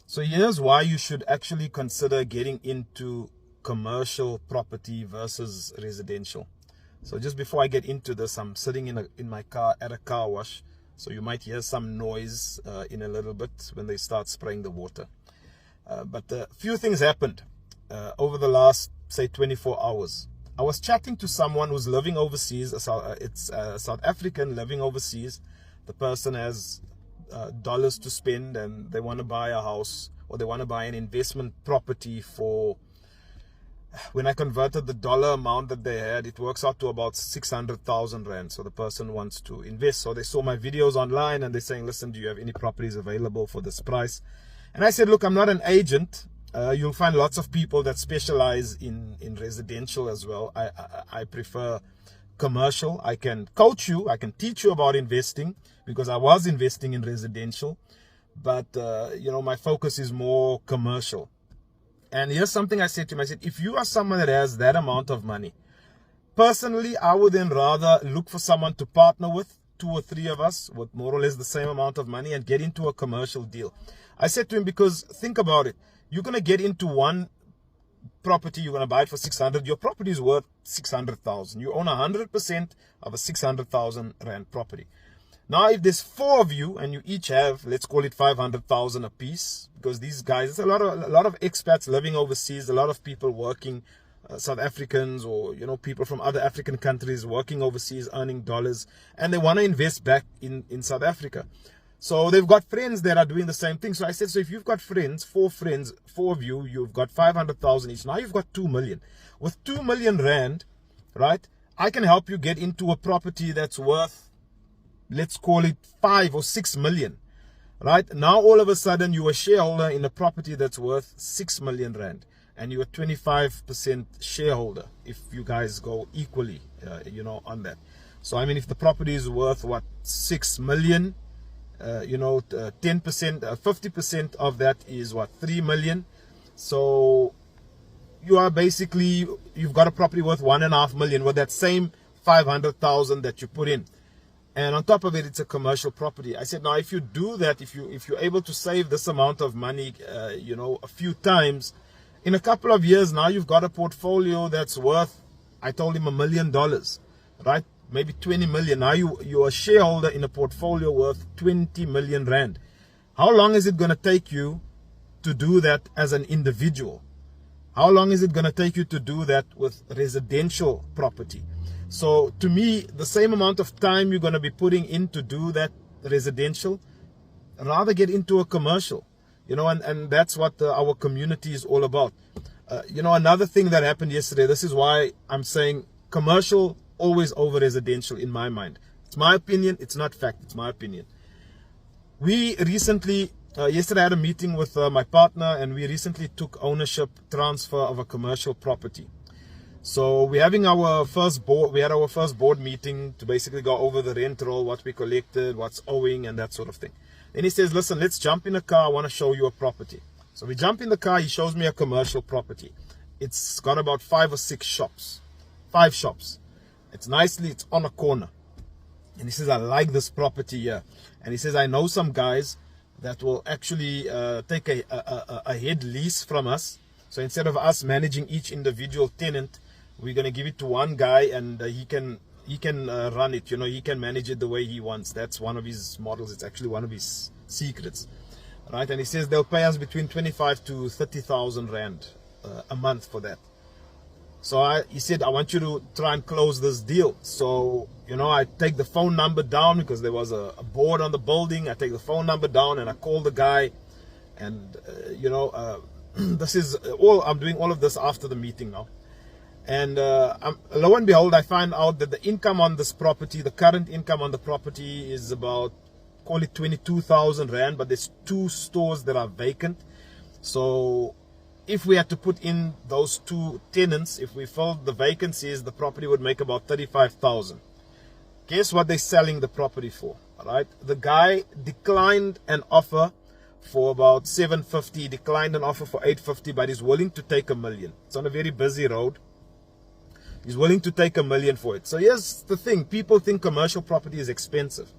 So here's why you should actually consider getting into commercial property versus residential. So just before I get into this, I'm sitting in my car at a car wash. So you might hear some noise in a little bit when they start spraying the water. But a few things happened over the last, say, 24 hours. I was chatting to someone who's living overseas. It's a South African living overseas. The person has dollars to spend and they want to buy a house, or they want to buy an investment property for, when I converted the dollar amount that they had, it works out to about 600,000 rand. So the person wants to invest. So they saw my videos online and they're saying, listen, do you have any properties available for this price? And I said, look, I'm not an agent. You'll find lots of people that specialize in residential as well. I prefer commercial. I can coach you, I can teach you about investing, because I was investing in residential, but you know, my focus is more commercial. And here's something I said to him. I said, if you are someone that has that amount of money, personally, I would then rather look for someone to partner with, 2 or 3 of us with more or less the same amount of money, and get into a commercial deal. I said to him, because think about it, you're going to get into one property, you're going to buy it for 600. Your property is worth 600,000. You own 100% of a 600,000 rand property. Now, if there's 4 of you and you each have, let's call it 500,000 a piece, because these guys, it's a lot of expats living overseas, a lot of people working, South Africans, or you know, people from other African countries working overseas, earning dollars, and they want to invest back in South Africa. So they've got friends that are doing the same thing. So I said, so if you've got friends, 4 of you, you've got 500,000 each. Now you've got 2 million. With 2 million rand, right, I can help you get into a property that's worth, let's call it 5 or 6 million. Right? Now all of a sudden you're a shareholder in a property that's worth 6 million rand. And you're a 25% shareholder if you guys go equally, you know, on that. So I mean, if the property is worth, what, 6 million, you know, 10%, 50% of that is what, 3 million. So you are basically, you've got a property worth 1.5 million with that same 500,000 that you put in. And on top of it, it's a commercial property. I said, now if you do that, if you're able to save this amount of money, you know, a few times, in a couple of years now, you've got a portfolio that's worth, I told him, $1 million, right? Maybe 20 million. Now you're a shareholder in a portfolio worth 20 million rand. How long is it going to take you to do that as an individual? How long is it going to take you to do that with residential property? So to me, the same amount of time you're going to be putting in to do that residential, rather get into a commercial, you know, and that's what our community is all about. You know, another thing that happened yesterday, this is why I'm saying commercial always over residential in my mind. It's my opinion, it's not fact, it's my opinion. We recently, yesterday I had a meeting with my partner, and we recently took ownership transfer of a commercial property. So we're having our first board, we had our first board meeting to basically go over the rent roll, what we collected, what's owing, and that sort of thing. Then he says, listen, let's jump in a car, I want to show you a property. So we jump in the car, he shows me a commercial property. It's got about 5 or 6 shops, 5 shops. It's nicely, it's on a corner. And he says, I like this property here. And he says, I know some guys that will actually take a head lease from us. So instead of us managing each individual tenant, we're going to give it to one guy, and he can run it. You know, he can manage it the way he wants. That's one of his models. It's actually one of his secrets, right? And he says they'll pay us between 25 to 30,000 rand a month for that. So he said, I want you to try and close this deal. So, you know, I take the phone number down, because there was a board on the building. I take the phone number down and I call the guy, and you know, this is all, I'm doing all of this after the meeting now. And lo and behold, I find out that the income on this property, the current income on the property is about, call it 22,000 rand, but there's 2 stores that are vacant. So if we had to put in those 2 tenants, if we filled the vacancies, the property would make about 35,000. Guess what they're selling the property for? All right, the guy declined an offer for about 750, declined an offer for 850, but he's willing to take $1 million. It's on a very busy road. He's willing to take $1 million for it. So here's the thing, people think commercial property is expensive.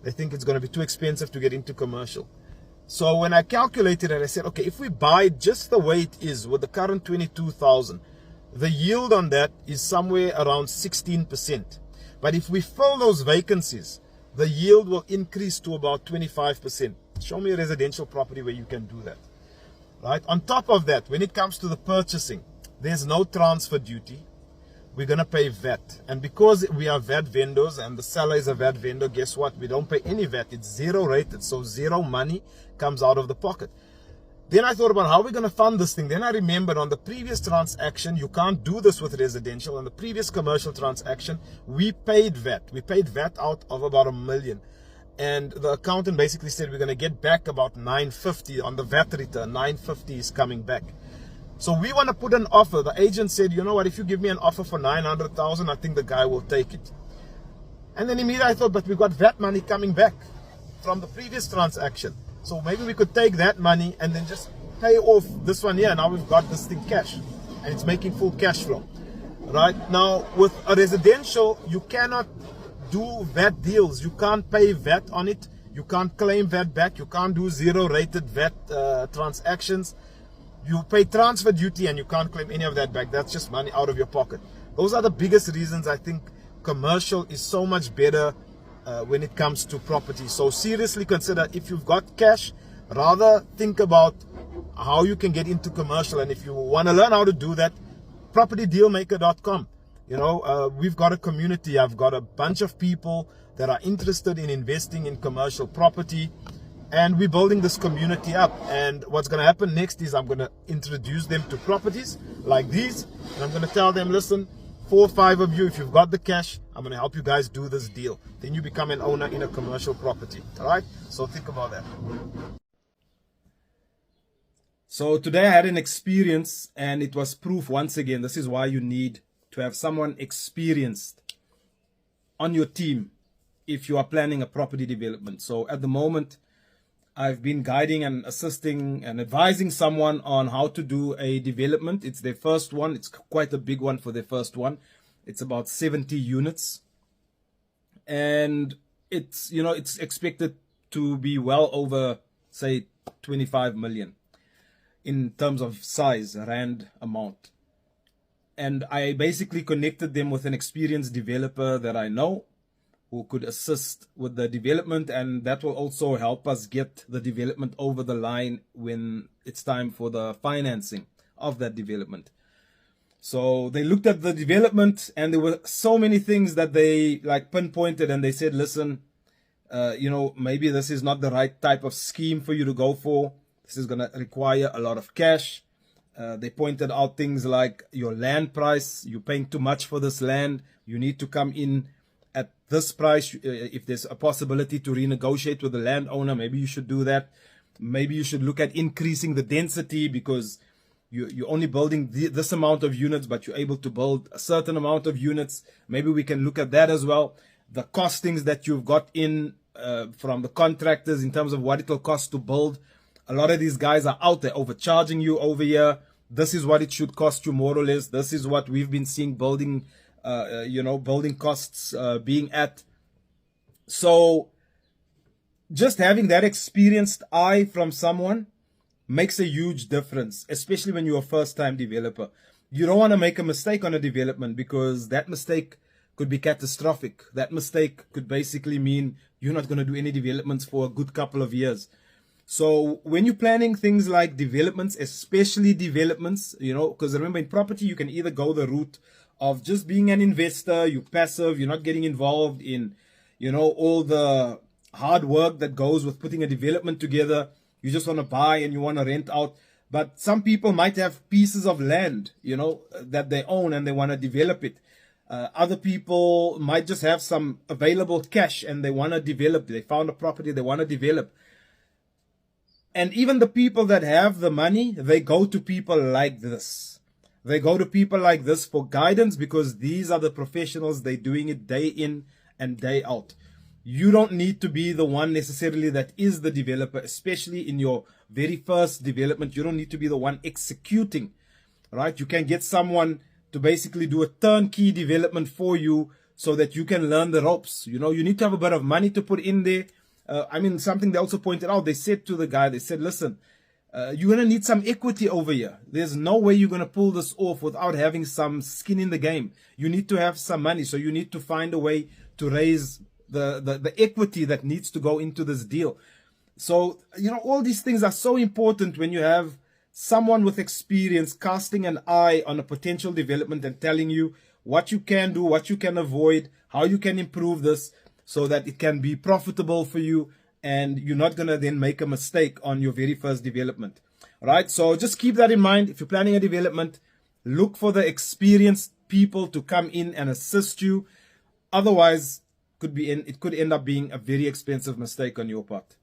They think it's going to be too expensive to get into commercial. So when I calculated it, I said, okay, if we buy it just the way it is with the current 22,000, the yield on that is somewhere around 16%. But if we fill those vacancies, the yield will increase to about 25%. Show me a residential property where you can do that. Right? On top of that, when it comes to the purchasing, there's no transfer duty. We're going to pay VAT. And because we are VAT vendors and the seller is a VAT vendor, guess what? We don't pay any VAT. It's zero rated. So zero money comes out of the pocket. Then I thought about how we're going to fund this thing. Then I remembered on the previous transaction, you can't do this with residential. On the previous commercial transaction, we paid VAT. We paid VAT out of about $1 million. And the accountant basically said we're going to get back about 950 on the VAT return. 950 is coming back. So we want to put an offer. The agent said, you know what, if you give me an offer for 900,000, I think the guy will take it. And then immediately I thought, but we got VAT money coming back from the previous transaction. So maybe we could take that money and then just pay off this one here. Now we've got this thing cash and it's making full cash flow. Right now with a residential, you cannot do VAT deals. You can't pay VAT on it. You can't claim VAT back. You can't do zero rated VAT transactions. You pay transfer duty and you can't claim any of that back. That's just money out of your pocket. Those are the biggest reasons I think commercial is so much better when it comes to property. So seriously consider, if you've got cash, rather think about how you can get into commercial. And if you want to learn how to do that, propertydealmaker.com. You know, we've got a community. I've got a bunch of people that are interested in investing in commercial property. And we're building this community up. And what's going to happen next is I'm going to introduce them to properties like these. And I'm going to tell them, listen, 4 or 5 of you, if you've got the cash, I'm going to help you guys do this deal. Then you become an owner in a commercial property. All right? So think about that. So today I had an experience and it was proof once again. This is why you need to have someone experienced on your team if you are planning a property development. So at the moment, I've been guiding and assisting and advising someone on how to do a development. It's their first one. It's quite a big one for their first one. It's about 70 units. And it's, you know, it's expected to be well over, say, 25 million in terms of size, rand amount. And I basically connected them with an experienced developer that I know, who could assist with the development, and that will also help us get the development over the line when it's time for the financing of that development. So they looked at the development and there were so many things that they like pinpointed, and they said, listen, you know, maybe this is not the right type of scheme for you to go for. This is going to require a lot of cash. They pointed out things like your land price. You're paying too much for this land. You need to come in at this price. If there's a possibility to renegotiate with the landowner, maybe you should do that. Maybe you should look at increasing the density, because you're only building this amount of units, but you're able to build a certain amount of units. Maybe we can look at that as well. The costings that you've got in from the contractors in terms of what it will cost to build. A lot of these guys are out there overcharging you over here. This is what it should cost you, more or less. This is what we've been seeing building building costs being at. So just having that experienced eye from someone makes a huge difference, especially when you're a first-time developer. You don't want to make a mistake on a development, because that mistake could be catastrophic. That mistake could basically mean you're not going to do any developments for a good couple of years. So when you're planning things like developments, especially developments, you know, because remember, in property, you can either go the route of just being an investor, you're passive, you're not getting involved in, you know, all the hard work that goes with putting a development together. You just want to buy and you want to rent out. But some people might have pieces of land, you know, that they own and they want to develop it. Other people might just have some available cash and they want to develop. They found a property they want to develop. And even the people that have the money, they go to people like this. They go to people like this for guidance, because these are the professionals. They're doing it day in and day out. You don't need to be the one necessarily that is the developer, especially in your very first development. You don't need to be the one executing, right? You can get someone to basically do a turnkey development for you so that you can learn the ropes. You know, you need to have a bit of money to put in there. I mean, something they also pointed out, they said to the guy, they said, listen, you're going to need some equity over here. There's no way you're going to pull this off without having some skin in the game. You need to have some money. So you need to find a way to raise the equity that needs to go into this deal. So, you know, all these things are so important when you have someone with experience casting an eye on a potential development and telling you what you can do, what you can avoid, how you can improve this so that it can be profitable for you and you're not going to then make a mistake on your very first development. All right, so just keep that in mind. If you're planning a development, look for the experienced people to come in and assist you. Otherwise, it could end up being a very expensive mistake on your part.